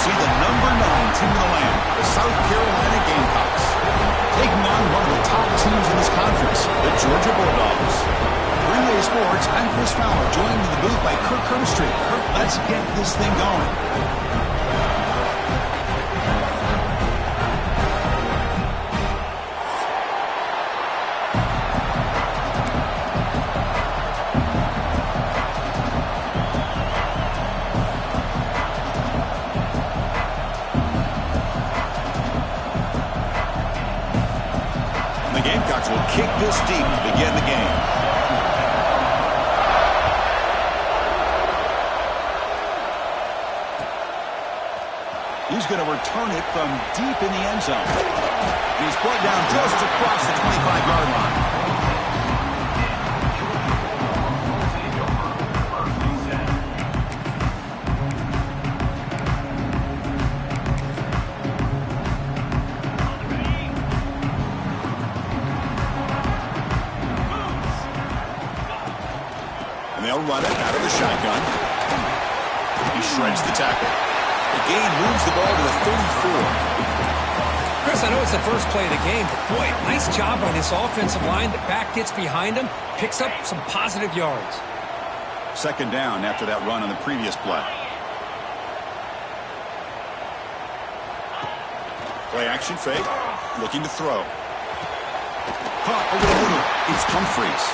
see the #9 team in the land, the South Carolina Gamecocks, taking on one of the top teams in this conference, the Georgia Bulldogs. 3A Sports, I'm Chris Fowler, joined in the booth by Kirk Herbstreit. Kirk, let's get this thing going. Gamecocks will kick this deep to begin the game. He's going to return it from deep in the end zone. He's brought down just across the 25-yard line. They'll run it out of the shotgun. He shreds the tackle. The gain moves the ball to the 34. Chris, I know it's the first play of the game, but boy, nice job by this offensive line. The back gets behind him, picks up some positive yards. Second down after that run on the previous play. Play action fake. Looking to throw. Caught over the middle. It's Humphreys.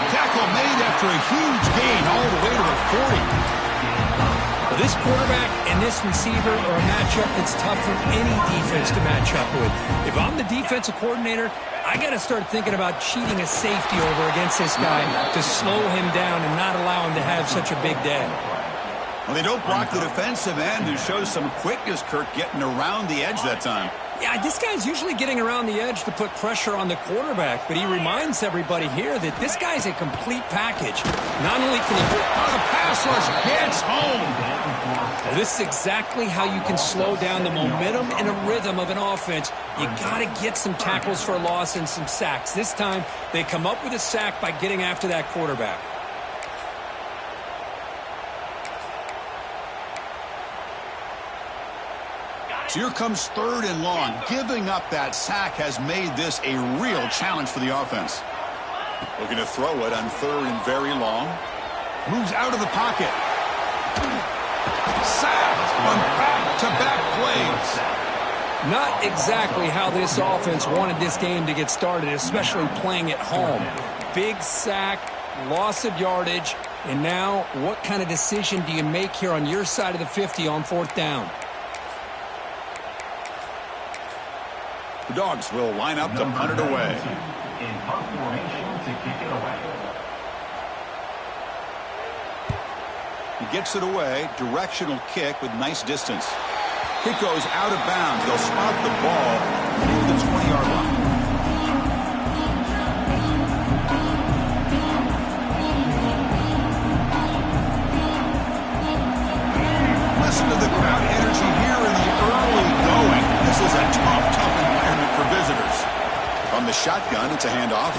Tackle made after a huge gain all the way to the 40. This quarterback and this receiver are a matchup that's tough for any defense to match up with. If I'm the defensive coordinator, I got to start thinking about cheating a safety over against this guy to slow him down and not allow him to have such a big day. Well, they don't block the defensive end, who shows some quickness, Kirk, getting around the edge that time. Yeah, this guy's usually getting around the edge to put pressure on the quarterback, but he reminds everybody here that this guy's a complete package. Not only can he... the pass rush gets home. Well, this is exactly how you can slow down the momentum and a rhythm of an offense. You got to get some tackles for a loss and some sacks. This time, they come up with a sack by getting after that quarterback. So here comes third and long. Giving up that sack has made this a real challenge for the offense. Looking to throw it on third and very long. Moves out of the pocket. Sacked on back-to-back plays. Not exactly how this offense wanted this game to get started, especially playing at home. Big sack, loss of yardage, and now what kind of decision do you make here on your side of the 50 on fourth down? The Dogs will line up to punt it away. In punt formation to kick it away. He gets it away. Directional kick with nice distance. Kick goes out of bounds. They'll spot the ball near the 20-yard line. Listen to the crowd energy here in the early going. This is a tough environment for visitors. From the shotgun, it's a handoff.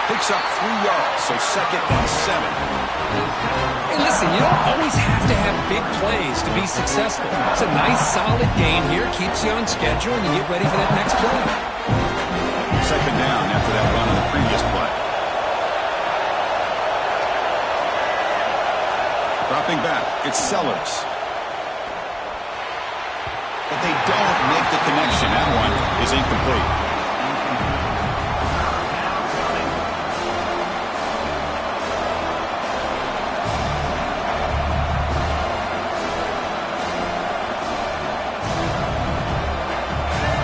Picks up 3 yards, so second and 7. And listen, you don't always have to have big plays to be successful. It's a nice, solid gain here. Keeps you on schedule, and you get ready for that next play. Second down after that run on the previous play. Dropping back, it's Sellers. But they don't make the connection. That one is incomplete.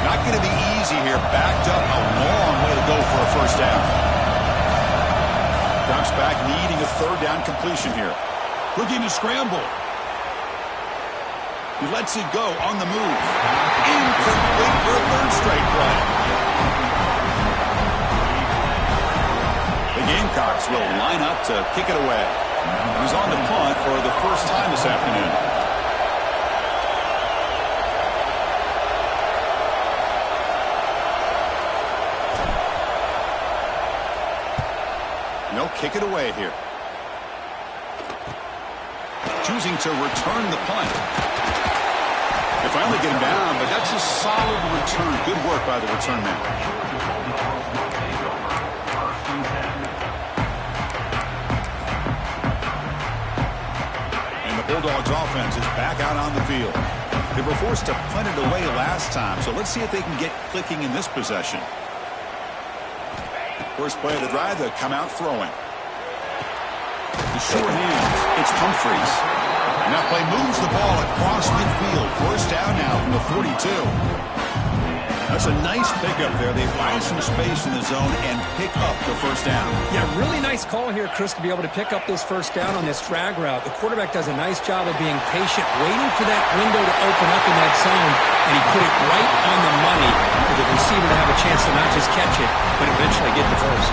Not going to be easy here. Backed up a long way to go for a first down. Drops back, needing a third down completion here. Looking to scramble. He lets it go on the move. Incomplete for a third straight play. The Gamecocks will line up to kick it away. He's on the punt for the first time this afternoon. And they'll kick it away here. Choosing to return the punt. They finally get him down, but that's a solid return. Good work by the return man. And the Bulldogs offense is back out on the field. They were forced to punt it away last time, so let's see if they can get clicking in this possession. First play of the drive, they'll come out throwing. The short hands, it's Humphreys. And that play moves the ball across midfield. First down now from the 42. That's a nice pickup there. They find some space in the zone and pick up the first down. Yeah, really nice call here, Chris, to be able to pick up this first down on this drag route. The quarterback does a nice job of being patient, waiting for that window to open up in that zone, and he put it right on the money for the receiver to have a chance to not just catch it, but eventually get the first.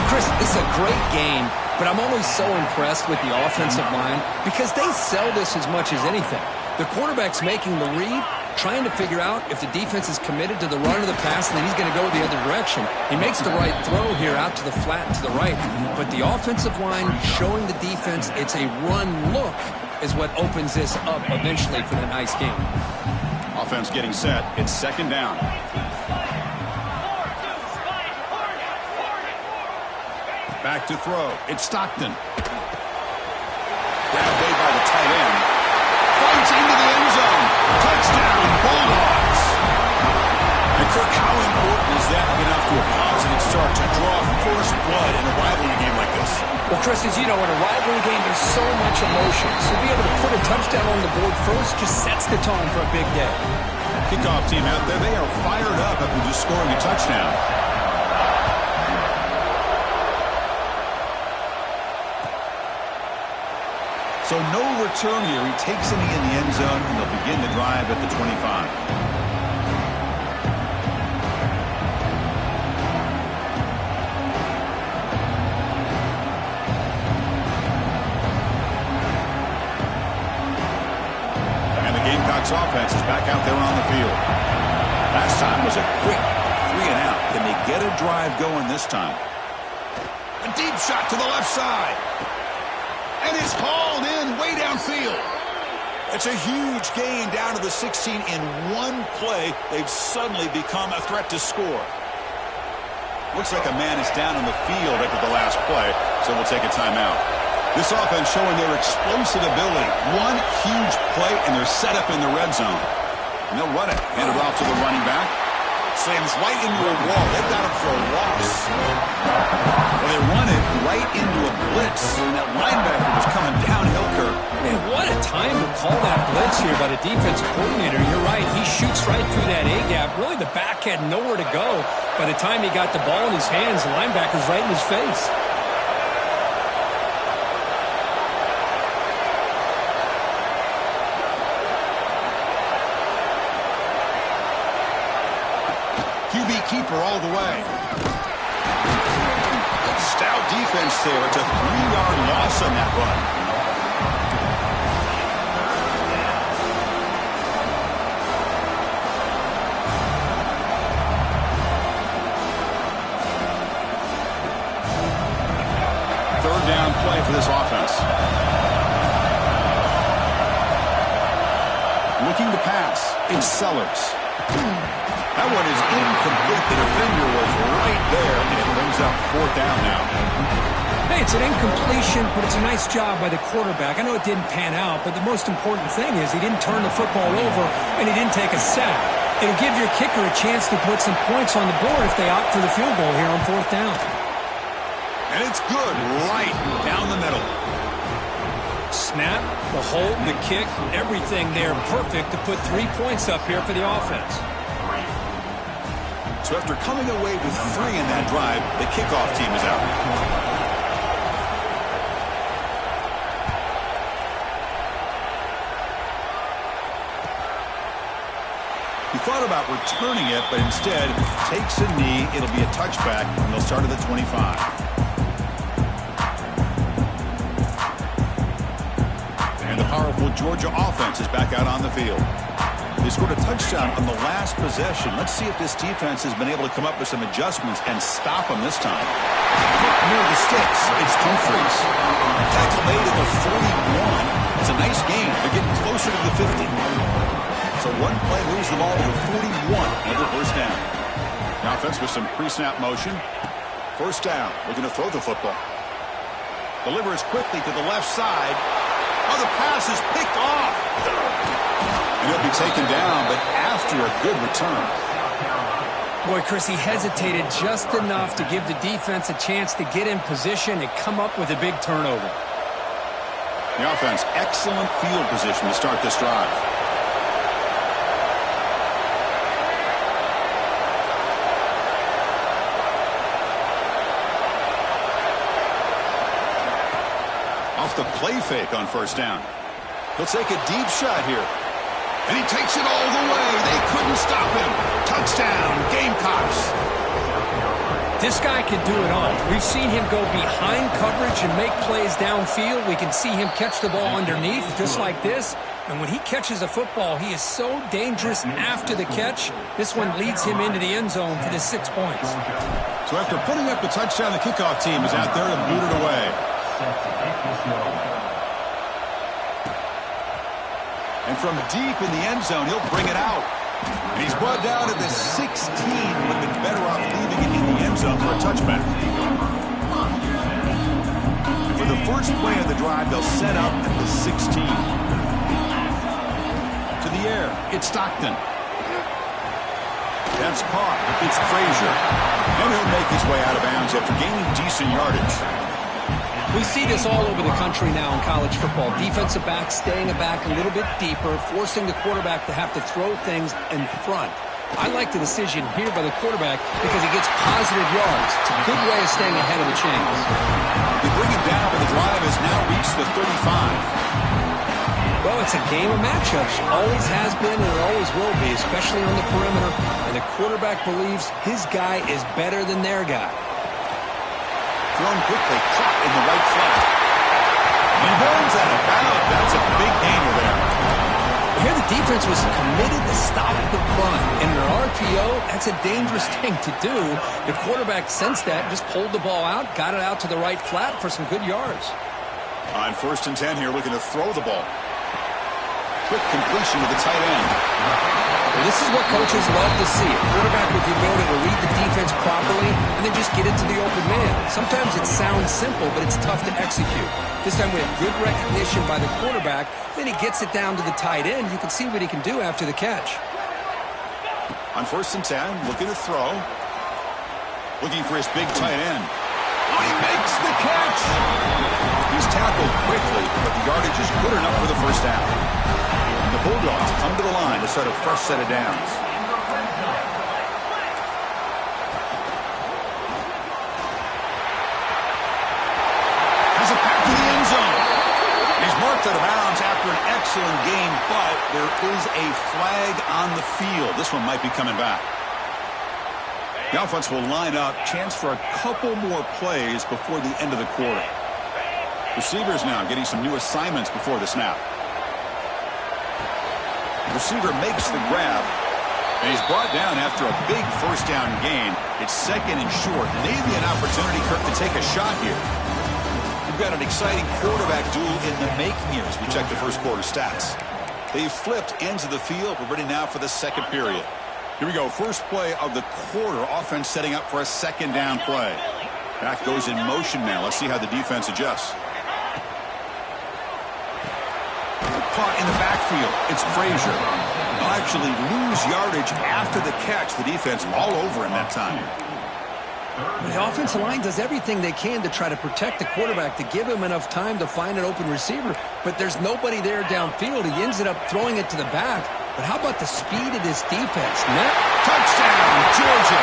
Chris, this is a great game, but I'm always so impressed with the offensive line because they sell this as much as anything. The quarterback's making the read, trying to figure out if the defense is committed to the run or the pass, and then he's going to go the other direction. He makes the right throw here out to the flat and to the right, but the offensive line showing the defense it's a run look is what opens this up eventually for the nice game. Offense getting set. It's second down. Back to throw. It's Stockton. Grab made by the tight end. Fights into the end zone. Touchdown, Bulldogs. And Kirk, how important is that to get off to a positive start to draw first blood in a rivalry game like this? Well, Chris, as you know, in a rivalry game, there's so much emotion. So to be able to put a touchdown on the board first just sets the tone for a big day. Kickoff team out there, they are fired up after just scoring a touchdown. So no return here. He takes a knee in the end zone, and they'll begin the drive at the 25. And the Gamecocks offense is back out there on the field. Last time was a quick 3-and-out. Can they get a drive going this time? A deep shot to the left side. And it's hauled in way downfield. It's a huge gain down to the 16 in one play. They've suddenly become a threat to score. Looks like a man is down on the field after the last play, so we'll take a timeout. This offense showing their explosive ability. One huge play, and they're set up in the red zone. And they'll run it. Hand it off to the running back. Slams right into a wall. They've got him for a loss. Well, they run it right into a blitz. And that linebacker was coming downhill, Kirk. Man, what a time to call that blitz here by the defensive coordinator. You're right. He shoots right through that A-gap. Really, the back had nowhere to go. By the time he got the ball in his hands, the linebacker's right in his face. QB keeper all the way. Stout defense there. It's a 3-yard loss on that run. Third down play for this offense. Looking to pass. It's Sellers. That one is incomplete. The defender was right there, and it brings up fourth down now. Hey, it's an incompletion, but it's a nice job by the quarterback. I know it didn't pan out, but the most important thing is he didn't turn the football over, and he didn't take a sack. It'll give your kicker a chance to put some points on the board if they opt for the field goal here on fourth down. And it's good right down the middle. Snap, the hold, the kick, everything there perfect to put 3 points up here for the offense. So after coming away with 3 in that drive, the kickoff team is out. He thought about returning it, but instead takes a knee. It'll be a touchback, and they'll start at the 25. And the powerful Georgia offense is back out on the field. They scored a touchdown on the last possession. Let's see if this defense has been able to come up with some adjustments and stop them this time. Near the sticks, it's Humphreys. Tackle made at the 41. It's a nice game. They're getting closer to the 50. So one play moves the ball to the 41 of the first down. The offense with some pre-snap motion. First down, looking to throw the football. Delivers quickly to the left side. Oh, the pass is picked off. And he'll be taken down, but after a good return. Boy, Chris, he hesitated just enough to give the defense a chance to get in position and come up with a big turnover. The offense, excellent field position to start this drive. Off the play fake on first down. He'll take a deep shot here. And he takes it all the way. They couldn't stop him. Touchdown, Gamecocks. This guy can do it all. We've seen him go behind coverage and make plays downfield. We can see him catch the ball underneath, just like this. And when he catches a football, he is so dangerous after the catch. This one leads him into the end zone for the 6 points. So after putting up the touchdown, the kickoff team is out there to boot it away. And from deep in the end zone, he'll bring it out. And he's brought down at the 16. Would have been better off leaving it in the end zone for a touchback. And for the first play of the drive, they'll set up at the 16. To the air, it's Stockton. That's caught. It's Frazier. And he'll make his way out of bounds after gaining decent yardage. We see this all over the country now in college football. Defensive backs staying back a little bit deeper, forcing the quarterback to have to throw things in front. I like the decision here by the quarterback because he gets positive yards. It's a good way of staying ahead of the chains. They bring it down, but the drive has now reached the 35. Well, it's a game of matchups. Always has been and it always will be, especially on the perimeter. And the quarterback believes his guy is better than their guy. Thrown quickly, caught in the right flat. He runs out of bounds. That's a big gainer there. Here the defense was committed to stop the run. In an RPO, that's a dangerous thing to do. The quarterback sensed that, just pulled the ball out, got it out to the right flat for some good yards. On 1st and 10 here, looking to throw the ball. Quick completion to the tight end. Well, this is what coaches love to see. A quarterback with the ability to read the defense properly and then just get into the open man. Sometimes it sounds simple, but it's tough to execute. This time we have good recognition by the quarterback. Then he gets it down to the tight end. You can see what he can do after the catch. On 1st and 10, looking to throw. Looking for his big tight end. Oh, he makes the catch! He's tackled quickly, but the yardage is good enough for the first down. The Bulldogs come to the line to start a fresh set of downs. Has a pass to the end zone. He's marked out of bounds after an excellent game, but there is a flag on the field. This one might be coming back. The offense will line up. Chance for a couple more plays before the end of the quarter. Receivers now getting some new assignments before the snap. Receiver makes the grab, and he's brought down after a big first down gain. It's 2nd and short. Maybe an opportunity, Kirk, to take a shot here. We've got an exciting quarterback duel in the making here as we check the first quarter stats. They've flipped ends of the field. We're ready now for the second period. Here we go. First play of the quarter. Offense setting up for a 2nd down play. Back goes in motion now. Let's see how the defense adjusts. Caught in the backfield. It's Frazier. They'll actually lose yardage after the catch. The defense all over him that time. The offensive line does everything they can to try to protect the quarterback, to give him enough time to find an open receiver. But there's nobody there downfield. He ends up throwing it to the back. But how about the speed of this defense? Touchdown, Georgia.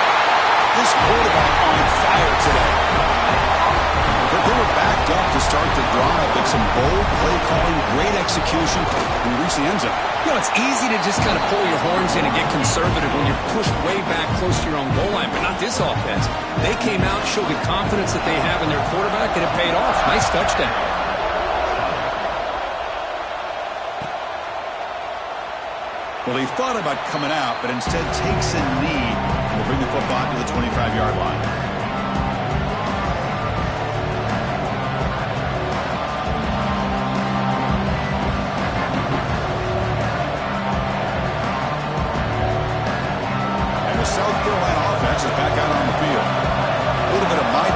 This quarterback on fire today. But they were backed up to start the drive, but some bold play calling, great execution, and reach the end zone. You know, it's easy to just kind of pull your horns in and get conservative when you're pushed way back close to your own goal line, but not this offense. They came out, showed the confidence that they have in their quarterback, and it paid off. Nice touchdown. Well, he thought about coming out, but instead takes a knee and will bring the football to the 25-yard line.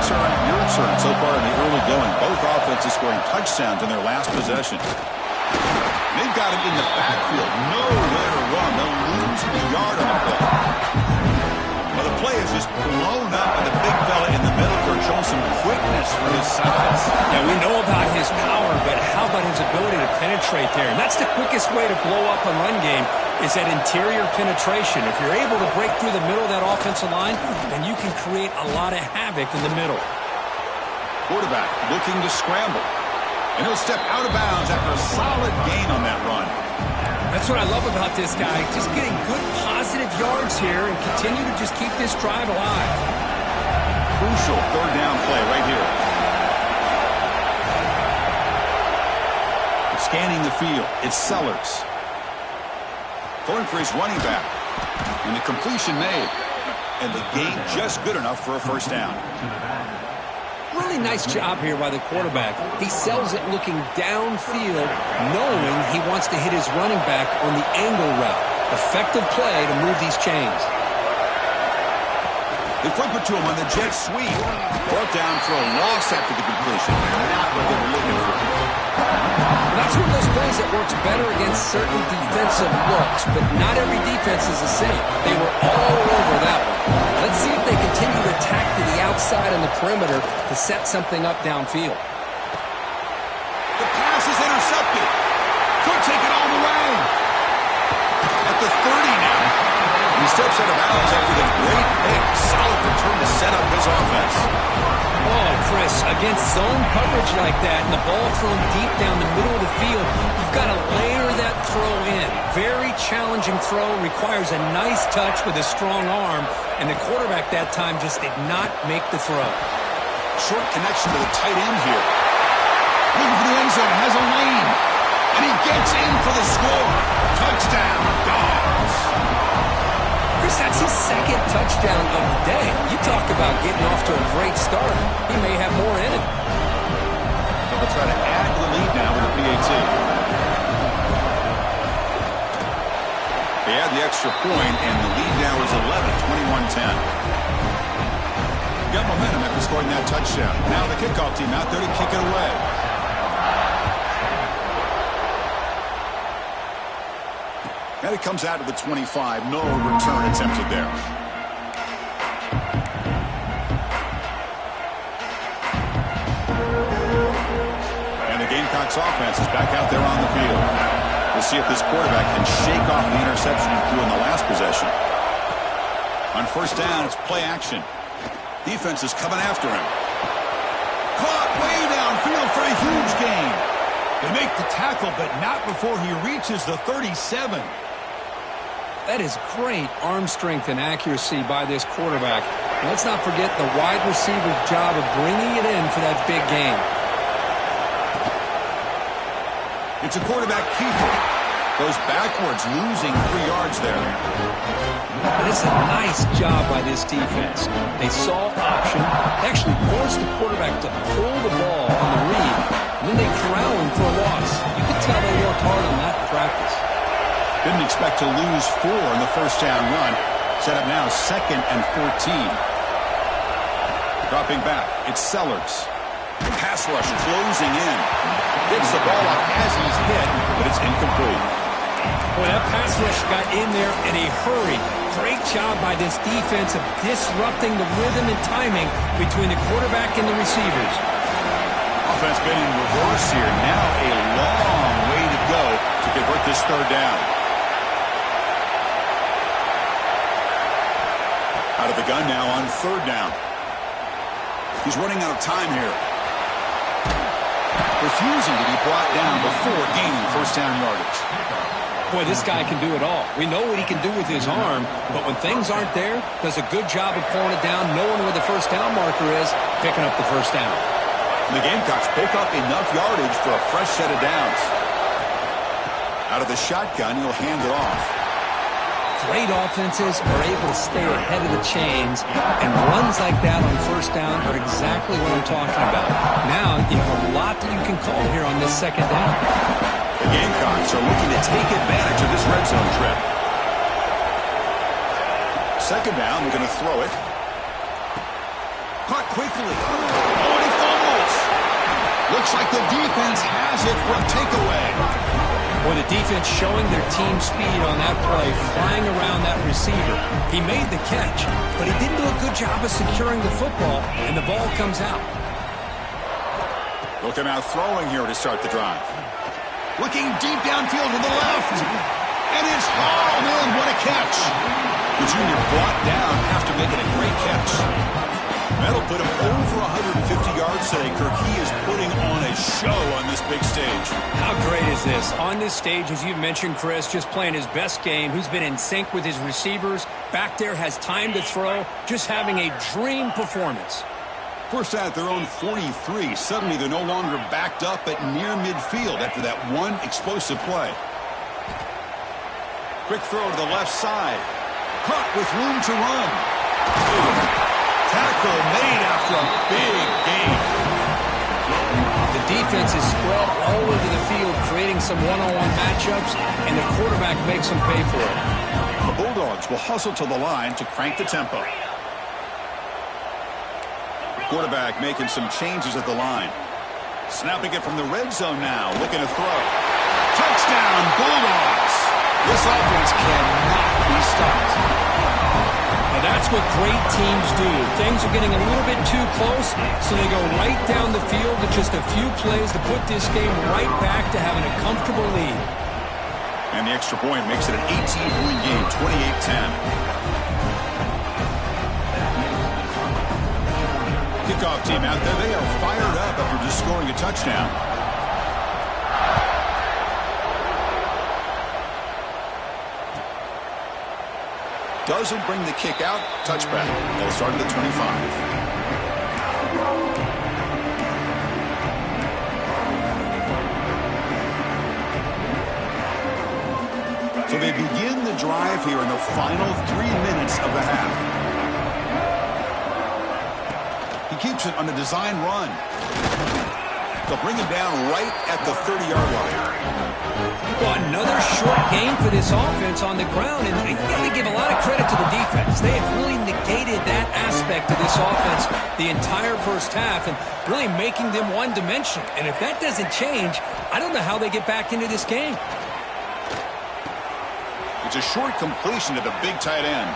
Gamecocks are on your turn so far in the early going. Both offenses scoring touchdowns in their last possession. They've got it in the backfield. Nowhere to run. They'll lose a yard on the play. Well, the play is just blown up by the big fella in the middle for showing some quickness for his size. Yeah, we know about his power, but how about his ability to penetrate there? And that's the quickest way to blow up a run game is that interior penetration. If you're able to break through the middle of that offensive line, then you can create a lot of havoc in the middle. Quarterback looking to scramble. And he'll step out of bounds after a solid gain on that run. That's what I love about this guy. Just getting good positive yards here and continue to just keep this drive alive. Crucial third down play right here. Scanning the field. It's Sellers. Going for his running back. And the completion made. And the gain just good enough for a first down. Really nice job here by the quarterback. He sells it looking downfield, knowing he wants to hit his running back on the angle route. Effective play to move these chains. They flip it to him on the jet sweep. Brought down for a loss after the completion. Not what they were looking for. That's one of those plays that works better against certain defensive looks, but not every defense is the same. They were all over that one. Let's see if they continue to attack to the outside and the perimeter to set something up downfield. The pass is intercepted. Could take it all the way. At the 30 now. He steps out of bounds after the great pick. Solid return to set up his offense. Oh, Chris, against zone coverage like that and the ball thrown deep down the middle of the field, you've got to layer that throw in. Very challenging throw, requires a nice touch with a strong arm, and the quarterback that time just did not make the throw. Short connection to the tight end here. Looking for the end zone, has a lane, and he gets in for the score. Touchdown, Dogs. Chris, that's his second touchdown of the day. You talk about getting off to a great start. He may have more in it. They'll try to add to the lead now with a PAT. They add the extra point, and the lead now is 11, 21-10. Got momentum after scoring that touchdown. Now the kickoff team out there to kick it away. And it comes out to the 25. No return attempted there. And the Gamecocks offense is back out there on the field. We'll see if this quarterback can shake off the interception he threw in the last possession. On first down, it's play action. Defense is coming after him. Caught way downfield for a huge gain. They make the tackle, but not before he reaches the 37. That is great arm strength and accuracy by this quarterback. And let's not forget the wide receiver's job of bringing it in for that big gain. It's a quarterback keeper. Goes backwards, losing 3 yards there. But it's a nice job by this defense. They saw option, actually forced the quarterback to pull the ball on the read, and then they corral him for a loss. You can tell they worked hard on that in practice. Didn't expect to lose 4 in the first down run. Set up now 2nd and 14. Dropping back, it's Sellers. Pass rush closing in. Gets the ball off as he's hit, but it's incomplete. Boy, that pass rush got in there in a hurry. Great job by this defense of disrupting the rhythm and timing between the quarterback and the receivers. Offense been in reverse here. Now a long way to go to convert this third down. Out of the gun now on third down. He's running out of time here. Refusing to be brought down before gaining first down yardage. Boy, this guy can do it all. We know what he can do with his arm, but when things aren't there, does a good job of pulling it down, knowing where the first down marker is, picking up the first down. The Gamecocks pick up enough yardage for a fresh set of downs. Out of the shotgun, he'll hand it off. Great offenses are able to stay ahead of the chains, and runs like that on first down are exactly what I'm talking about. Now, you have a lot that you can call here on this second down. The Gamecocks are looking to take advantage of this red zone trip. Second down, they're going to throw it. Caught quickly. Oh, and he fumbles. Looks like the defense has it for a takeaway. Boy, the defense showing their team speed on that play, flying around that receiver. He made the catch, but he didn't do a good job of securing the football, and the ball comes out. Looking out throwing here to start the drive. Looking deep downfield to the left. And it's hauled in. What a catch. The junior brought down after making a great catch. That'll put him over 150 yards today, Kirk. He is putting on a show on this big stage. How great is this? On this stage, as you've mentioned, Chris, just playing his best game. He's been in sync with his receivers. Back there, has time to throw. Just having a dream performance. First at their own 43. Suddenly, they're no longer backed up at near midfield after that one explosive play. Quick throw to the left side. Caught with room to run. Tackle made after a big gain. The defense is spread all over the field, creating some one-on-one matchups, and the quarterback makes them pay for it. The Bulldogs will hustle to the line to crank the tempo. Quarterback making some changes at the line. Snapping it from the red zone now, looking to throw. Touchdown, Bulldogs! This offense cannot be stopped. Now that's what great teams do. Things are getting a little bit too close, so they go right down the field with just a few plays to put this game right back to having a comfortable lead. And the extra point makes it an 18-point game, 28-10. Kickoff team out there, they are fired up after just scoring a touchdown. Doesn't bring the kick out. Touchback. They'll start at the 25. So they begin the drive here in the final 3 minutes of the half. He keeps it on a design run. They'll bring him down right at the 30-yard line. Well, another short game for this offense on the ground, and you got to give a lot of credit to the defense. They have really negated that aspect of this offense the entire first half and really making them one-dimensional. And if that doesn't change, I don't know how they get back into this game. It's a short completion to the big tight end.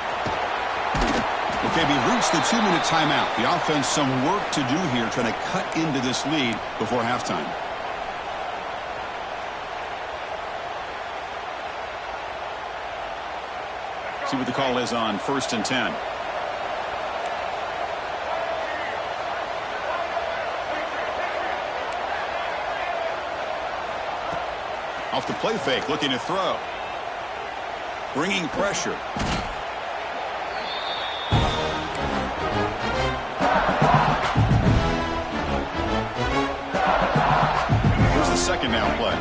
Okay, we reached the 2-minute timeout. The offense some work to do here trying to cut into this lead before halftime. See what the call is on 1st and 10. Off the play fake, looking to throw. Bringing pressure. Here's the second down play.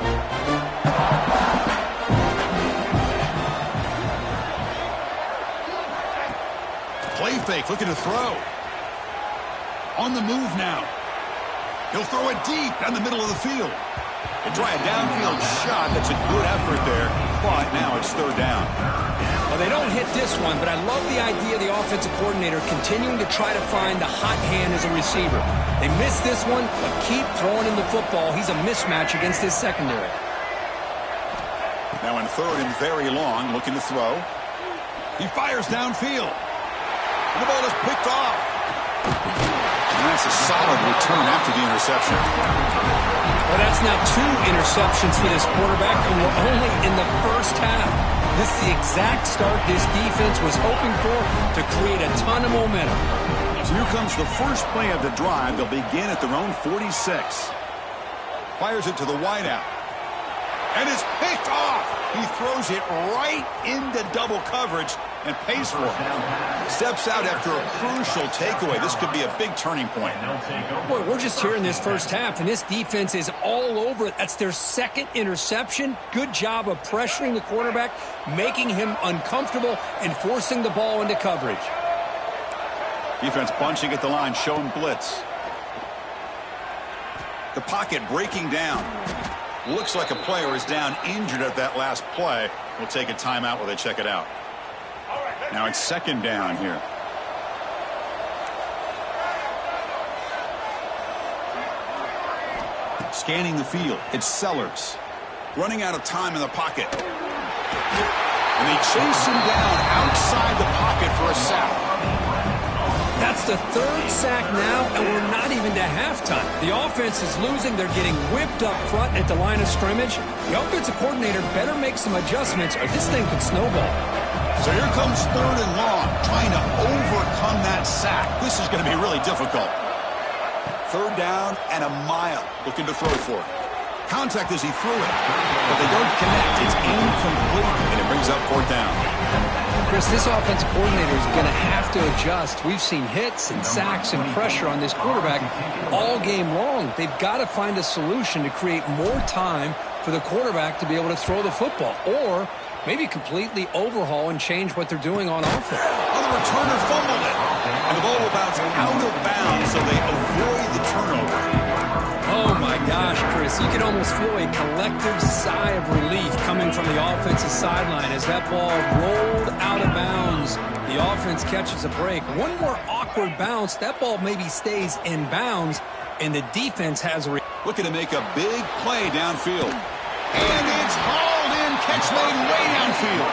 Play fake, looking to throw. On the move now. He'll throw it deep down the middle of the field. They try a downfield shot. That's a good effort there, but now it's third down. Well, they don't hit this one, but I love the idea of the offensive coordinator continuing to try to find the hot hand as a receiver. They missed this one, but keep throwing him the football. He's a mismatch against his secondary. Now in third and very long, looking to throw. He fires downfield. The ball is picked off. And that's a solid return after the interception. Well, that's now 2 interceptions for this quarterback, and we're only in the first half. This is the exact start this defense was hoping for to create a ton of momentum. So here comes the first play of the drive. They'll begin at their own 46. Fires it to the wideout. And it's picked off. He throws it right into double coverage and pays for it. Steps out after a crucial takeaway. This could be a big turning point. Boy, we're just here in this first half, and this defense is all over it. That's their second interception. Good job of pressuring the quarterback, making him uncomfortable, and forcing the ball into coverage. Defense bunching at the line, showing blitz. The pocket breaking down. Looks like a player is down injured at that last play. We'll take a timeout while they check it out. Now it's second down here. Scanning the field. It's Sellers. Running out of time in the pocket. And they chase him down outside the pocket for a sack. That's the third sack now, and we're not even to halftime. The offense is losing. They're getting whipped up front at the line of scrimmage. The offensive coordinator better make some adjustments or this thing could snowball. So here comes 3rd and long, trying to overcome that sack. This is going to be really difficult. 3rd down and a mile, looking to throw for it. Contact as he threw it, but they don't connect. It's incomplete, and it brings up 4th down. Chris, this offensive coordinator is going to have to adjust. We've seen hits and sacks and pressure on this quarterback all game long. They've got to find a solution to create more time for the quarterback to be able to throw the football, or maybe completely overhaul and change what they're doing on offense. Well, the returner fumbled it, and the ball will bounce out of bounds, so they avoid the turnover. Oh, my gosh, Chris, you can almost feel a collective sigh of relief coming from the offensive sideline as that ball rolled out of bounds. The offense catches a break. One more awkward bounce, that ball maybe stays in bounds, and the defense has a... Looking to make a big play downfield. And it's hauled in, catch made way downfield.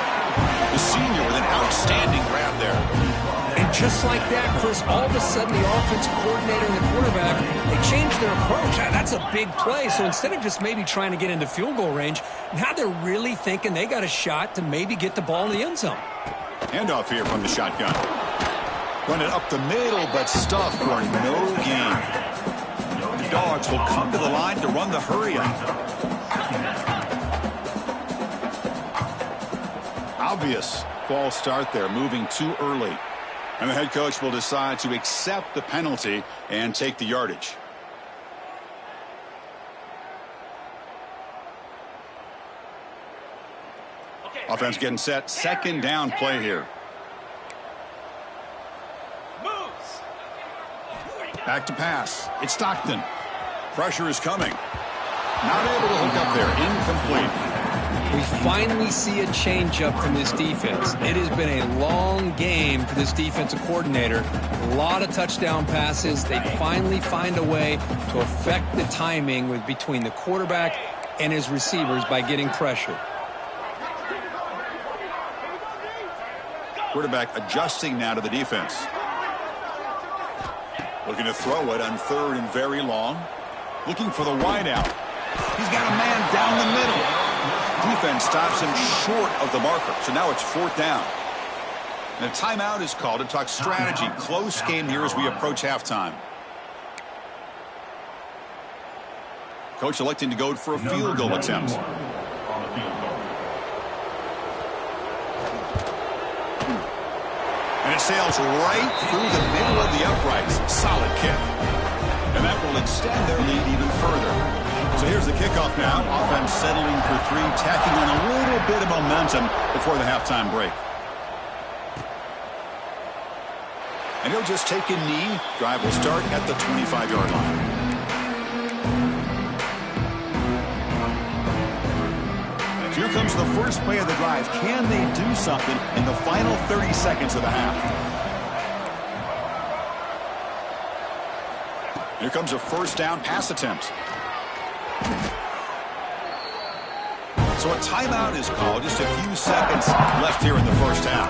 The senior with an outstanding grab there. And just like that, Chris, all of a sudden the offensive coordinator and the quarterback, they changed their approach. That's a big play. So instead of just maybe trying to get into field goal range, now they're really thinking they got a shot to maybe get the ball in the end zone. Handoff here from the shotgun. Run it up the middle, but stuffed for no gain. The Dogs will come to the line to run the hurry-up. Obvious false start there, moving too early. And the head coach will decide to accept the penalty and take the yardage. Offense getting set. 2nd down play here. Back to pass. It's Stockton. Pressure is coming. Not able to hook up there. Incomplete. We finally see a changeup from this defense. It has been a long game for this defensive coordinator. A lot of touchdown passes. They finally find a way to affect the timing between the quarterback and his receivers by getting pressure. Quarterback adjusting now to the defense. Looking to throw it on 3rd and very long. Looking for the wideout. He's got a man down the middle. Defense stops him short of the marker, so now it's 4th down. And a timeout is called to talk strategy. Close game here as we approach halftime. Coach electing to go for a field goal attempt. And it sails right through the middle of the uprights. Solid kick. And that will extend their lead even further. So here's the kickoff now. Offense settling for 3, tacking on a little bit of momentum before the halftime break. And he'll just take a knee. Drive will start at the 25-yard line. And here comes the first play of the drive. Can they do something in the final 30 seconds of the half? Here comes a 1st down pass attempt. So a timeout is called. Just a few seconds left here in the first half.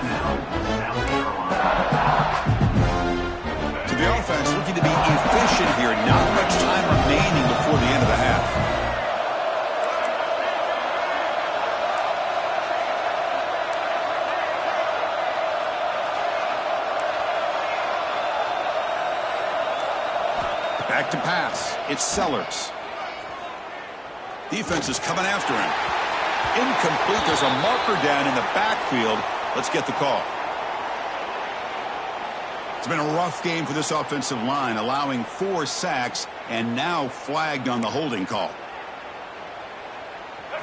So the offense looking to be efficient here. Not much time remaining before the end of the half. Back to pass. It's Sellers. Defense is coming after him. Incomplete. There's a marker down in the backfield. Let's get the call. It's been a rough game for this offensive line, allowing 4 sacks and now flagged on the holding call.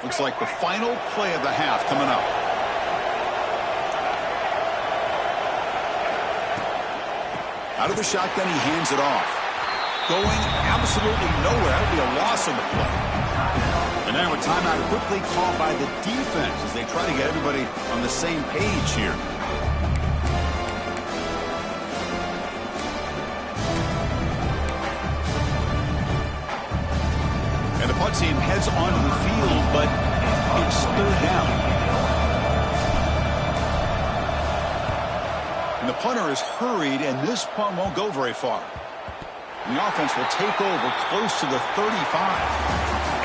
Looks like the final play of the half coming up. Out of the shotgun, he hands it off. Going absolutely nowhere. That would be a loss on the play. And now a timeout quickly called by the defense as they try to get everybody on the same page here. team heads onto the field, but it's third down. And the punter is hurried, and this punt won't go very far. And the offense will take over close to the 35.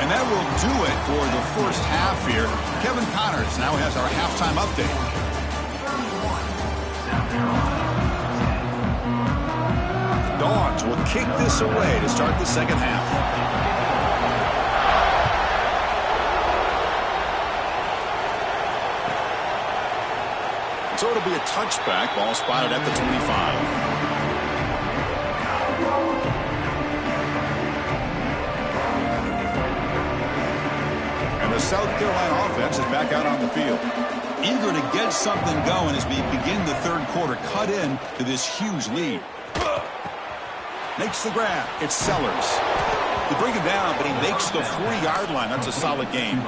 And that will do it for the first half here. Kevin Connors now has our halftime update. The Dogs will kick this away to start the second half. So it'll be a touchback. Ball spotted at the 25. The South Carolina offense is back out on the field. Eager to get something going as we begin the third quarter. Cut in to this huge lead. Makes the grab. It's Sellers. They bring him down, but he makes the 40-yard line. That's a solid gain.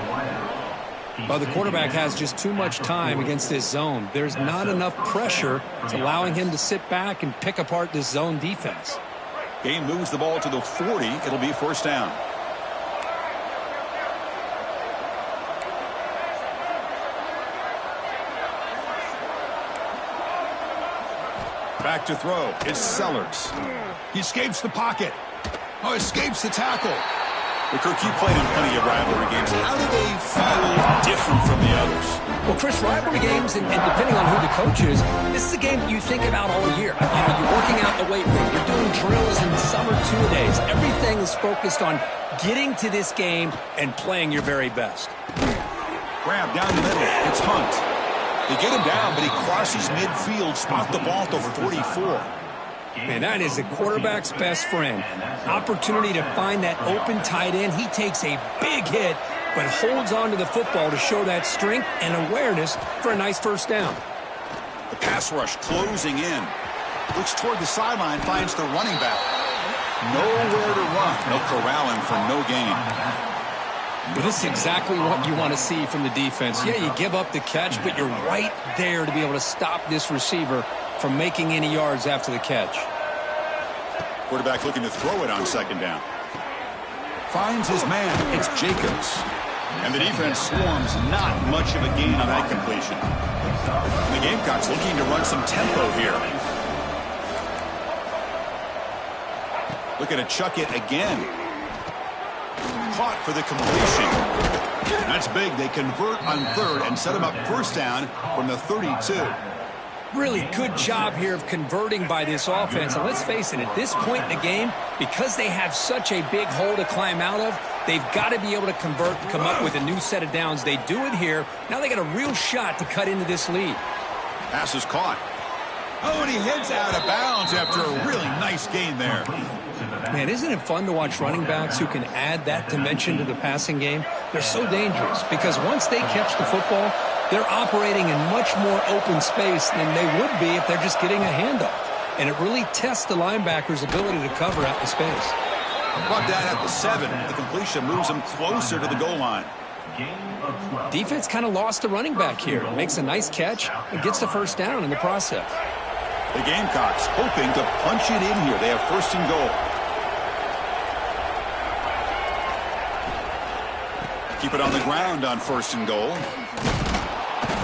Well, the quarterback has just too much time against this zone. There's not enough pressure. It's allowing him to sit back and pick apart this zone defense. Gain moves the ball to the 40. It'll be first down. Back to throw. It's Sellers. He escapes the pocket. Oh, escapes the tackle. Well, Kirk, you played in plenty of rivalry games. How do they feel different from the others? Well, Chris, rivalry games, and depending on who the coach is, this is a game that you think about all year. You know, you're working out in the weight room. You're doing drills in summer two-a-days. Everything is focused on getting to this game and playing your very best. Grab down the middle. It's Hunt. They get him down, but he crosses midfield, spot the ball at the 44. Man, that is the quarterback's best friend. Opportunity to find that open tight end. He takes a big hit, but holds on to the football to show that strength and awareness for a nice first down. The pass rush closing in. Looks toward the sideline, finds the running back. Nowhere to run. They'll corral him for no gain. Well, this is exactly what you want to see from the defense. Yeah, you give up the catch, but you're right there to be able to stop this receiver from making any yards after the catch. Quarterback looking to throw it on second down. Finds his man. It's Jacobs. And the defense swarms. Not much of a gain on that completion. And the Gamecocks looking to run some tempo here. Looking to chuck it again. Caught for the completion. That's big. They convert on third and set him up first down from the 32. Really good job here of converting by this offense. And let's face it, at this point in the game, because they have such a big hole to climb out of, they've got to be able to convert and come up with a new set of downs. They do it here. Now they got a real shot to cut into this lead. Pass is caught. Oh, and he heads out of bounds after a really nice gain there. Man, isn't it fun to watch running backs who can add that dimension to the passing game? They're so dangerous because once they catch the football, they're operating in much more open space than they would be if they're just getting a handoff. And it really tests the linebacker's ability to cover out the space. Brought down at the 7. The completion moves him closer to the goal line. Defense kind of lost the running back here. Makes a nice catch and gets the first down in the process. The Gamecocks hoping to punch it in here. They have first and goal. Keep it on the ground on first and goal.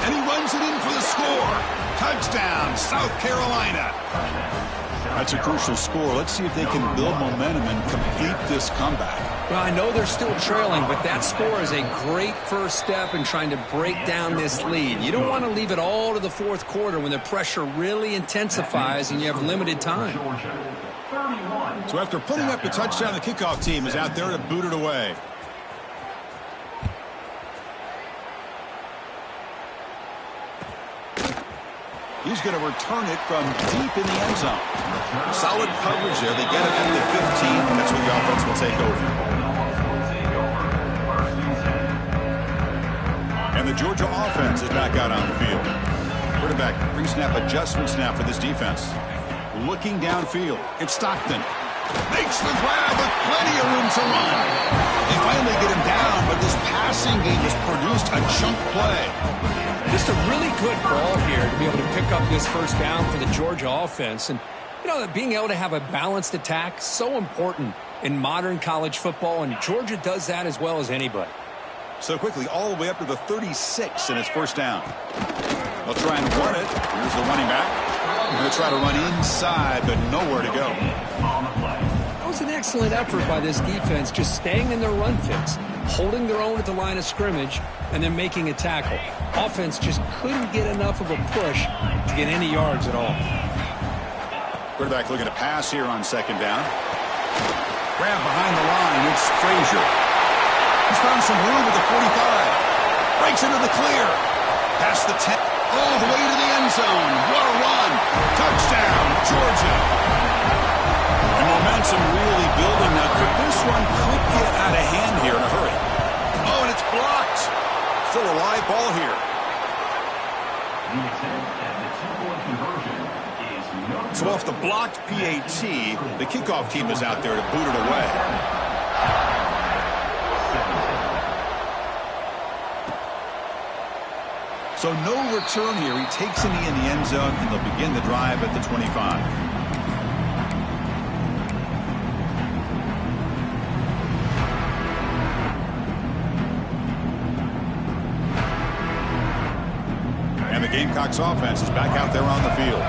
And he runs it in for the score. Touchdown, South Carolina. That's a crucial score. Let's see if they can build momentum and complete this comeback. Well, I know they're still trailing, but that score is a great first step in trying to break down this lead. You don't want to leave it all to the fourth quarter when the pressure really intensifies and you have limited time. So after putting up the touchdown, the kickoff team is out there to boot it away. He's going to return it from deep in the end zone. Solid coverage there. They get it at the 15. That's where the offense will take over. And the Georgia offense is back out on the field. Quarterback pre-snap adjustments now for this defense. Looking downfield. It's Stockton. Makes the grab with plenty of room to run. They finally get him down, but this passing game has produced a chunk play. Just a really good ball here to be able to pick up this first down for the Georgia offense. And, you know, being able to have a balanced attack, so important. in modern college football, and Georgia does that as well as anybody. So quickly, all the way up to the 36, and it's first down. They'll try and run it. Here's the running back. They'll try to run inside, but nowhere to go. That was an excellent effort by this defense, just staying in their run fits, holding their own at the line of scrimmage, and then making a tackle. Offense just couldn't get enough of a push to get any yards at all. Quarterback looking to pass here on second down. Grab behind the line. It's Frazier. He's found some room at the 45. Breaks into the clear. Past the 10. All the way to the end zone. What a run. Touchdown, Georgia. And momentum really building now. This one could get out of hand here in a hurry. Oh, and it's blocked. Still a live ball here. The attempt at the two-point conversion is no good. So off the blocked PAT, the kickoff team is out there to boot it away. So no return here. He takes a knee in the end zone, and they'll begin the drive at the 25. And the Gamecocks offense is back out there on the field.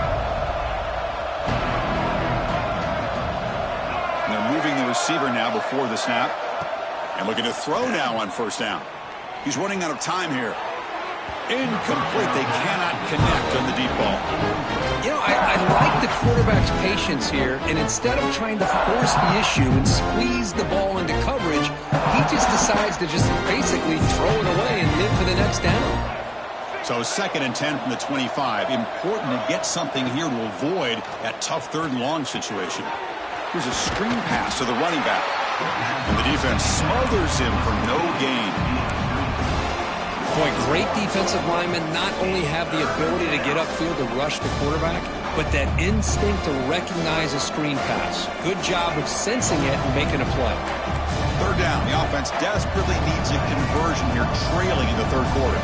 And they're moving the receiver now before the snap. And looking to throw now on first down. He's running out of time here. Incomplete. They cannot connect on the deep ball. You know, I like the quarterback's patience here, and instead of trying to force the issue and squeeze the ball into coverage, he just decides to just basically throw it away and live for the next down. So 2nd and 10 from the 25. Important to get something here to avoid that tough 3rd and long situation. Here's a screen pass to the running back. And the defense smothers him for no gain. Boy, great defensive linemen not only have the ability to get upfield to rush the quarterback, but that instinct to recognize a screen pass. Good job of sensing it and making a play. 3rd down. The offense desperately needs a conversion here, trailing in the 3rd quarter.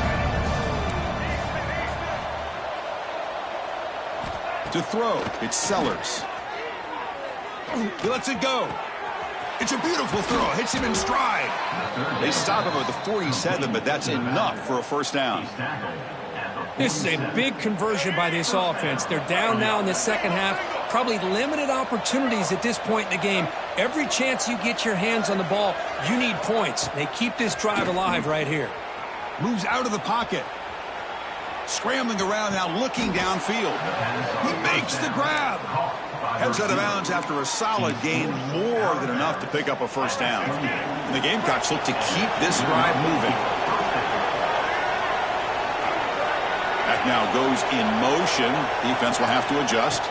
To throw, it's Sellers. He lets it go. It's a beautiful throw. Hits him in stride. They stop him at the 47, but that's enough for a first down. This is a big conversion by this offense. They're down now in the second half. Probably limited opportunities at this point in the game. Every chance you get your hands on the ball, you need points. They keep this drive alive right here. Moves out of the pocket. Scrambling around now, looking downfield. He makes the grab. Heads out of bounds after a solid gain, more than enough to pick up a first down. And the Gamecocks look to keep this drive moving. That now goes in motion. Defense will have to adjust.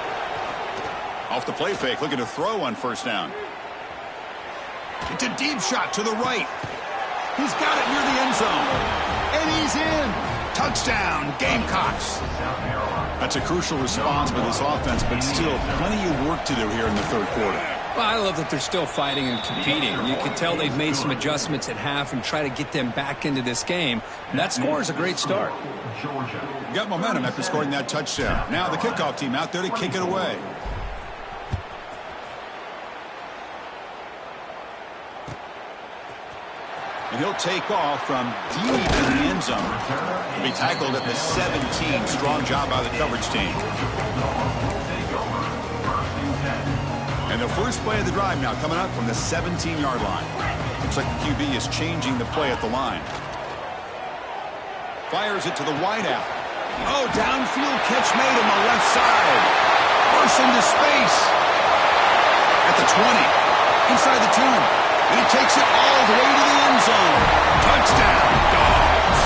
Off the play fake, looking to throw on first down. It's a deep shot to the right. He's got it near the end zone. And he's in. Touchdown, Gamecocks. That's a crucial response by this offense, but still plenty of work to do here in the 3rd quarter. Well, I love that they're still fighting and competing. You can tell they've made some adjustments at half and try to get them back into this game. And that score is a great start. Got momentum after scoring that touchdown. Now the kickoff team out there to kick it away. And he'll take off from deep in the end zone. He'll be tackled at the 17. Strong job by the coverage team. And the first play of the drive now coming up from the 17-yard line. Looks like the QB is changing the play at the line. Fires it to the wideout. Oh, downfield catch made on the left side. Bursts into space. At the 20. Inside the 10. He takes it all the way to the end zone. Touchdown, Dogs.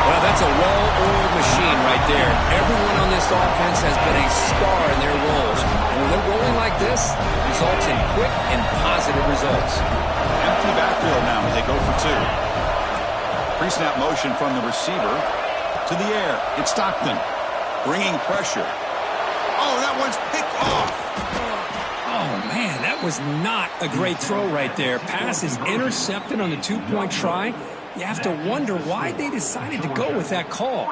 Well, that's a well-oiled machine right there. Everyone on this offense has been a star in their roles. And when they're rolling like this, results in quick and positive results. Empty backfield now as they go for 2. Pre-snap motion from the receiver to the air. It's Stockton bringing pressure. Oh, that one's picked off. Oh, man, that was not a great throw right there. Pass is intercepted on the 2-point try. You have to wonder why they decided to go with that call.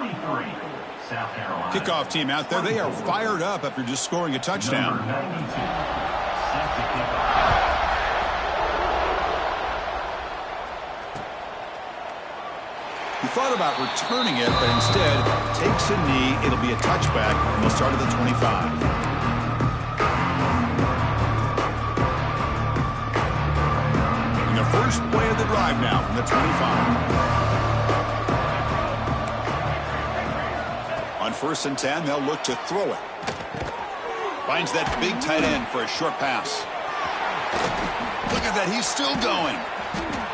Kickoff team out there. They are fired up after just scoring a touchdown. He thought about returning it, but instead takes a knee. It'll be a touchback, and they'll start at the 25. And the first play of the drive now from the 25. On 1st and 10, they'll look to throw it. Finds that big tight end for a short pass. Look at that, he's still going.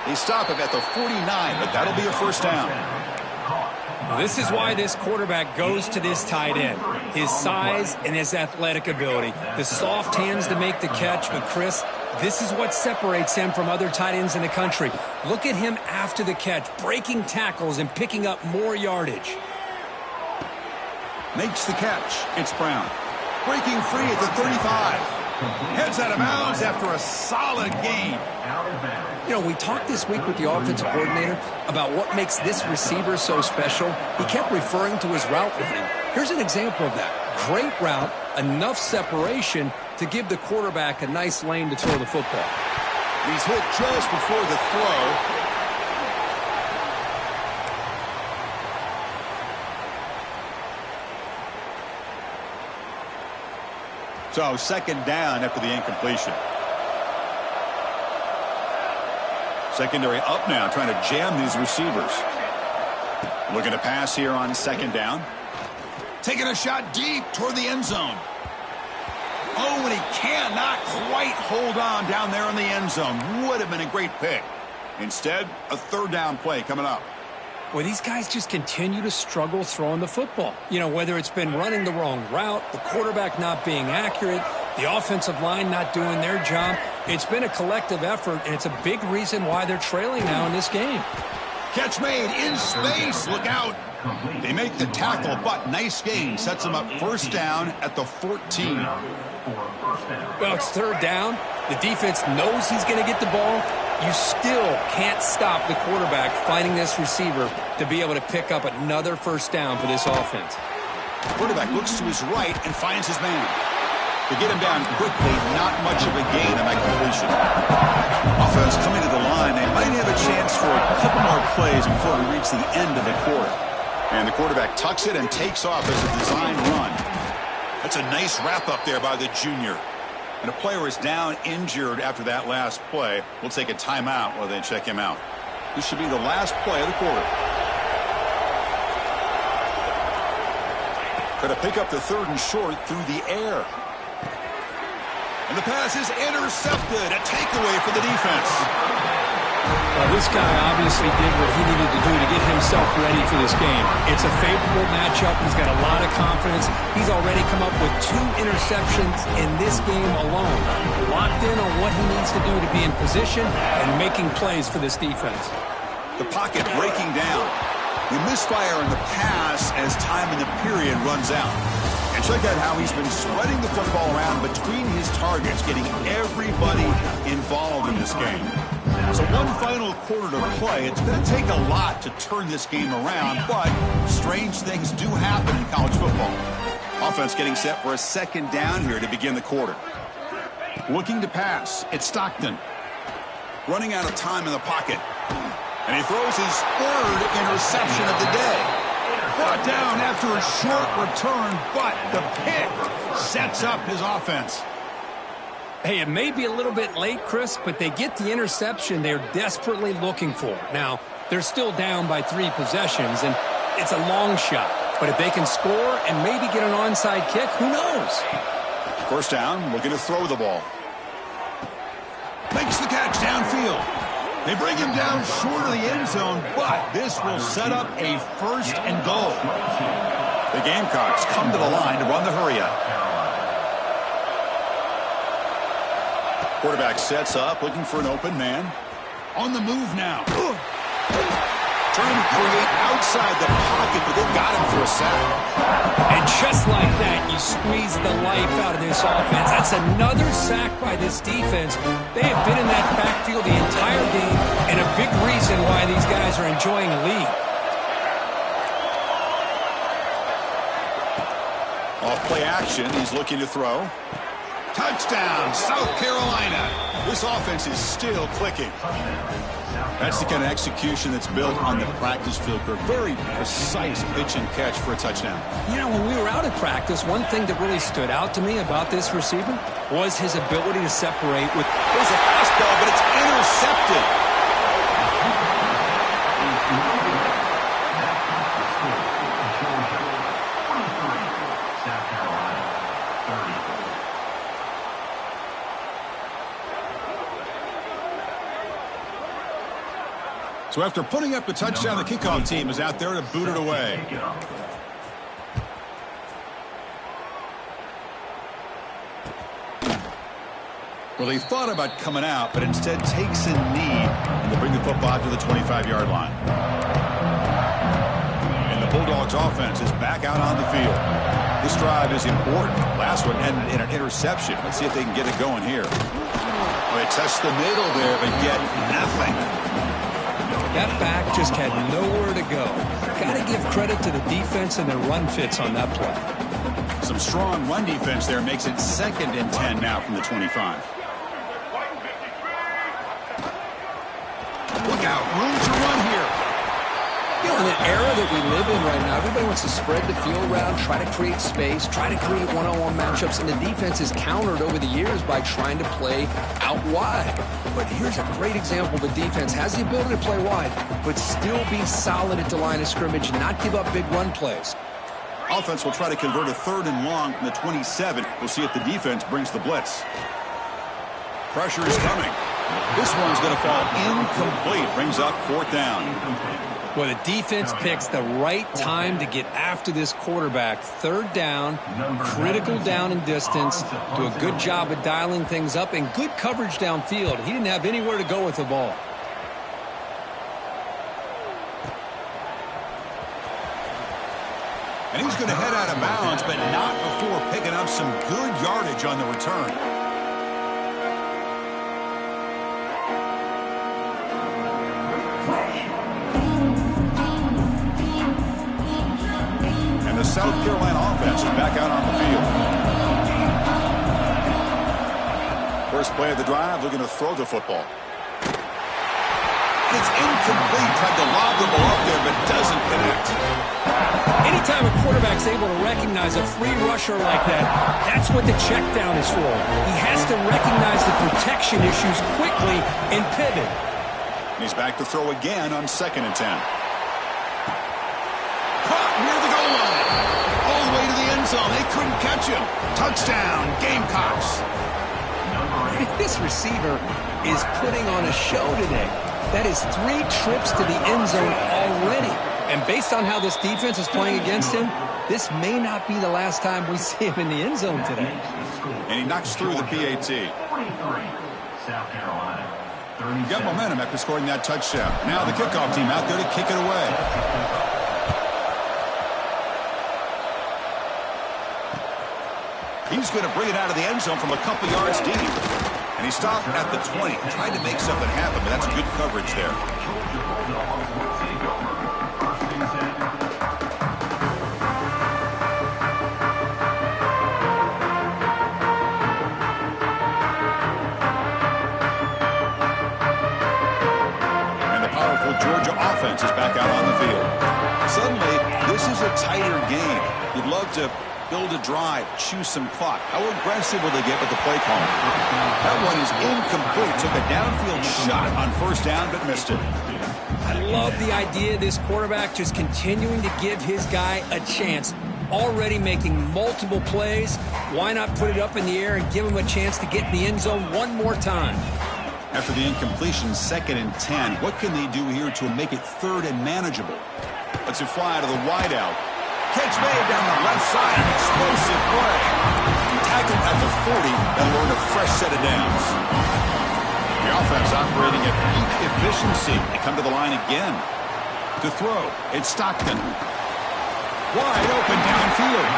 They stop him at the 49, but that'll be a first down. This is why this quarterback goes to this tight end. His size and his athletic ability. The soft hands to make the catch, but Chris, this is what separates him from other tight ends in the country. Look at him after the catch, breaking tackles and picking up more yardage. Makes the catch. It's Brown. Breaking free at the 35. Heads out of bounds after a solid game. You know, we talked this week with the offensive coordinator about what makes this receiver so special. He kept referring to his route running. Here's an example of that. Great route, enough separation to give the quarterback a nice lane to throw the football. He's hit just before the throw. So, second down after the incompletion. Secondary up now, trying to jam these receivers. Looking to pass here on second down. Taking a shot deep toward the end zone. Oh, and he cannot quite hold on down there in the end zone. Would have been a great pick. Instead, a third down play coming up. Well, these guys just continue to struggle throwing the football. You know, whether it's been running the wrong route, the quarterback not being accurate, the offensive line not doing their job. It's been a collective effort, and it's a big reason why they're trailing now in this game. Catch made in space. Look out. They make the tackle, but nice game. Sets them up first down at the 14. Well, it's third down. The defense knows he's going to get the ball. You still can't stop the quarterback finding this receiver to be able to pick up another first down for this offense. The quarterback looks to his right and finds his man. To get him down quickly, not much of a gain on that completion. Offense coming to the line. They might have a chance for a couple more plays before we reach the end of the quarter. And the quarterback tucks it and takes off as a design run. That's a nice wrap up there by the junior. And a player is down injured after that last play. We'll take a timeout while they check him out. This should be the last play of the quarter. Going to pick up the third and short through the air. And the pass is intercepted. A takeaway for the defense. Well, this guy obviously did what he needed to do to get himself ready for this game. It's a favorable matchup. He's got a lot of confidence. He's already come up with 2 interceptions in this game alone. Locked in on what he needs to do to be in position and making plays for this defense. The pocket breaking down. We misfire in the pass as time in the period runs out. And check out how he's been spreading the football around between his targets, getting everybody involved in this game. So one final quarter to play. It's going to take a lot to turn this game around, but strange things do happen in college football. Offense getting set for a second down here to begin the quarter. Looking to pass. It's Stockton. Running out of time in the pocket. And he throws his third interception of the day. Brought down after a short return, but the pick sets up his offense. Hey, it may be a little bit late, Chris, but they get the interception they're desperately looking for. Now, they're still down by 3 possessions, and it's a long shot. But if they can score and maybe get an onside kick, who knows? First down, looking to throw the ball. Makes the catch downfield. They bring him down short of the end zone, but this will set up a first and goal. The Gamecocks come to the line to run the hurry-up. Quarterback sets up, looking for an open man. On the move now. Trying to create outside the pocket, but they got him for a sack. And just like that, you squeeze the life out of this offense. That's another sack by this defense. They have been in that backfield the entire game, and a big reason why these guys are enjoying a lead. Off play action, he's looking to throw. Touchdown, South Carolina. This offense is still clicking. That's the kind of execution that's built on the practice field for a very precise pitch and catch for a touchdown. You know, when we were out at practice, one thing that really stood out to me about this receiver was his ability to separate with... There's a fastball, but it's intercepted. So after putting up the touchdown, the kickoff team is out there to boot it away. Well, he thought about coming out, but instead takes a knee and they bring the football out to the 25-yard line. And the Bulldogs offense is back out on the field. This drive is important. Last one ended in an interception. Let's see if they can get it going here. Well, they test the middle there, but get nothing. That back just had nowhere to go. Got to give credit to the defense and their run fits on that play. Some strong run defense there makes it 2nd and 10 now from the 25. Look out, room to run here. You know, in the era that we live in right now, everybody wants to spread the field around, try to create space, try to create one-on-one matchups, and the defense is countered over the years by trying to play out wide. But here's a great example. The defense has the ability to play wide, but still be solid at the line of scrimmage and not give up big run plays. Offense will try to convert a 3rd and long from the 27. We'll see if the defense brings the blitz. Pressure is coming. This one's going to fall incomplete. Brings up 4th down. Well, the defense picks the right time to get after this quarterback. 3rd down, critical down and distance. Do a good job of dialing things up and good coverage downfield. He didn't have anywhere to go with the ball. And he's going to head out of bounds, but not before picking up some good yardage on the return. The South Carolina offense is back out on the field. First play of the drive, looking to throw the football. It's incomplete. Tried to lob the ball up there, but doesn't connect. Anytime a quarterback's able to recognize a free rusher like that, that's what the check down is for. He has to recognize the protection issues quickly and pivot. He's back to throw again on 2nd and 10. Caught near the goal line. All the way to the end zone. They couldn't catch him. Touchdown, Gamecocks. This receiver is putting on a show today. That is 3 trips to the end zone already. And based on how this defense is playing against him, this may not be the last time we see him in the end zone today. And he knocks through the PAT. South Carolina. Got momentum after scoring that touchdown. Now the kickoff team out there to kick it away. He's going to bring it out of the end zone from a couple yards deep. And he stopped at the 20, trying to make something happen, but that's good coverage there. And the powerful Georgia offense is back out on the field. Suddenly, this is a tighter game. You'd love to build a drive, choose some clock. How aggressive will they get with the play call? That one is incomplete. Took a downfield shot on 1st down, but missed it. I love the idea of this quarterback just continuing to give his guy a chance. Already making multiple plays. Why not put it up in the air and give him a chance to get in the end zone one more time? After the incompletion, 2nd and 10. What can they do here to make it 3rd and manageable? Let's it fly to the wideout. Catch made down the left side. An explosive play. Tackled at the 40 and learn a fresh set of downs. The offense operating at peak efficiency. They come to the line again. To throw, it's Stockton. Wide open downfield.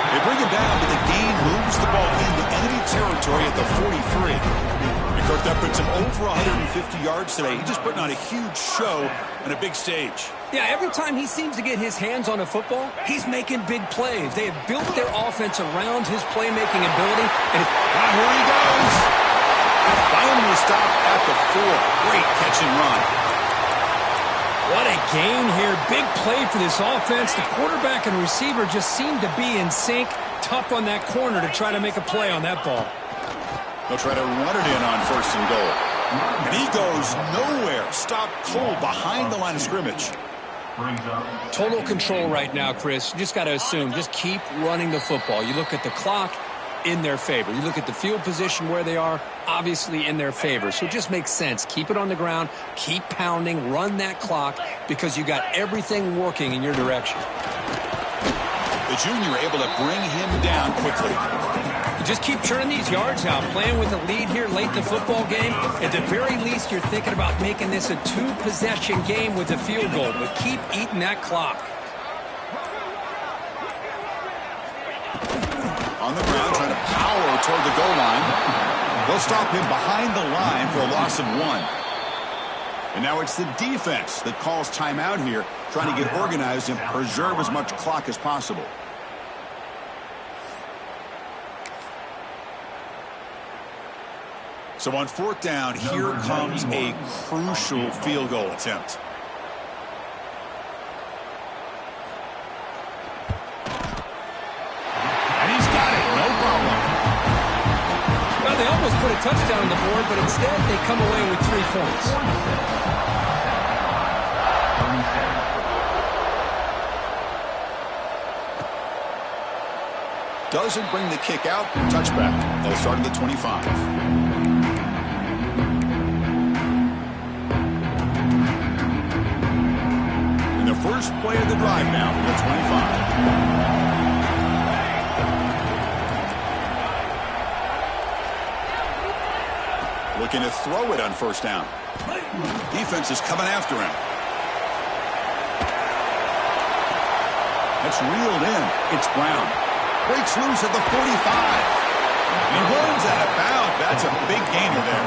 They bring him down, but the gain moves the ball into enemy territory at the 43. And Kirk, that puts him over 150 yards today. He's just putting on a huge show on a big stage. Yeah, every time he seems to get his hands on a football, he's making big plays. They have built their offense around his playmaking ability. And here he goes. Finally stopped at the 4. Great catch and run. What a gain here. Big play for this offense. The quarterback and receiver just seem to be in sync. Tough on that corner to try to make a play on that ball. They'll try to run it in on 1st and goal. And he goes nowhere. Stopped cold behind the line of scrimmage. Total control right now, Chris. You just got to assume. Just keep running the football. You look at the clock, in their favor. You look at the field position where they are, obviously in their favor. So it just makes sense. Keep it on the ground. Keep pounding. Run that clock because you got everything working in your direction. The junior able to bring him down quickly. Just keep churning these yards out. Playing with a lead here late in the football game. At the very least, you're thinking about making this a 2-possession game with a field goal. But keep eating that clock. On the ground, trying to power toward the goal line. They'll stop him behind the line for a loss of 1. And now it's the defense that calls timeout here, trying to get organized and preserve as much clock as possible. So on 4th down, here comes a crucial field goal attempt. And he's got it, no problem. Well, they almost put a touchdown on the board, but instead they come away with 3 points. Doesn't bring the kick out. Touchback. They'll start at the 25. And the first play of the drive now from the 25. Looking to throw it on 1st down. Defense is coming after him. That's reeled in. It's Brown. Breaks loose at the 45. He runs out of bounds. That's a big gainer there.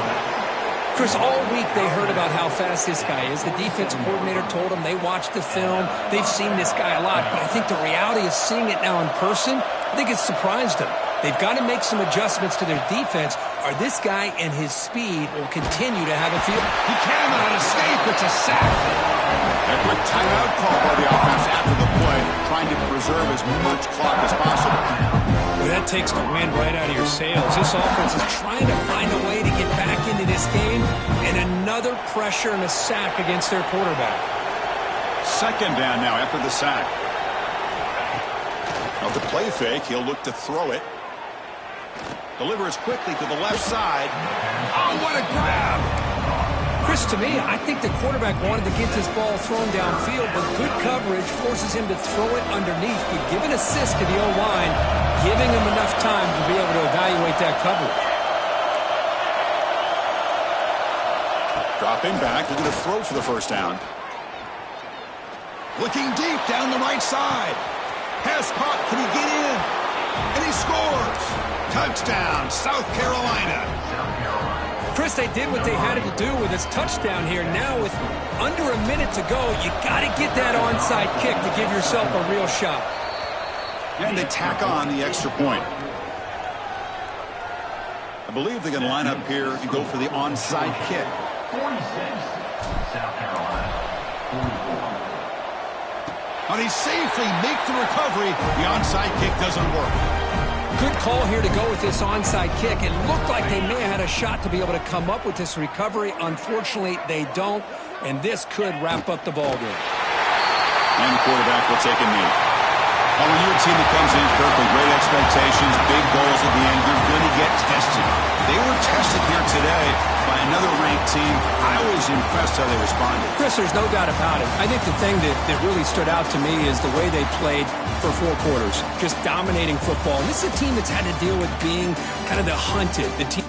Chris, all week they heard about how fast this guy is. The defense coordinator told them they watched the film. They've seen this guy a lot. But I think the reality of seeing it now in person, I think it's surprised them. They've got to make some adjustments to their defense, or this guy and his speed will continue to have a field. He cannot escape. It's a sack. A quick timeout call by the offense after the play, trying to preserve as much clock as possible. Well, that takes the wind right out of your sails. This offense is trying to find a way to get back into this game, and another pressure and a sack against their quarterback. 2nd down now after the sack. Now the play fake, he'll look to throw it. Delivers quickly to the left side. Oh, what a grab! Chris, to me, I think the quarterback wanted to get this ball thrown downfield, but good coverage forces him to throw it underneath. But give an assist to the O-line, giving him enough time to be able to evaluate that coverage. Dropping back, looking to throw for the 1st down. Looking deep down the right side. Pass caught, can he get in? And he scores! Touchdown, South Carolina. Chris, they did what they had to do with his touchdown here. Now with under a minute to go, you got to get that onside kick to give yourself a real shot. And they tack on the extra point. I believe they're going to line up here and go for the onside kick. 46, South Carolina. 44. And he safely makes the recovery. The onside kick doesn't work. Good call here to go with this onside kick. It looked like they may have had a shot to be able to come up with this recovery. Unfortunately, they don't, and this could wrap up the ball game. And the quarterback will take a knee. When you're a team that comes in, Kirk, with great expectations, big goals at the end, you're going to get tested. They were tested here today by another ranked team. I was impressed how they responded. Chris, there's no doubt about it. I think the thing that really stood out to me is the way they played for 4 quarters, just dominating football. And this is a team that's had to deal with being kind of the hunted, the team.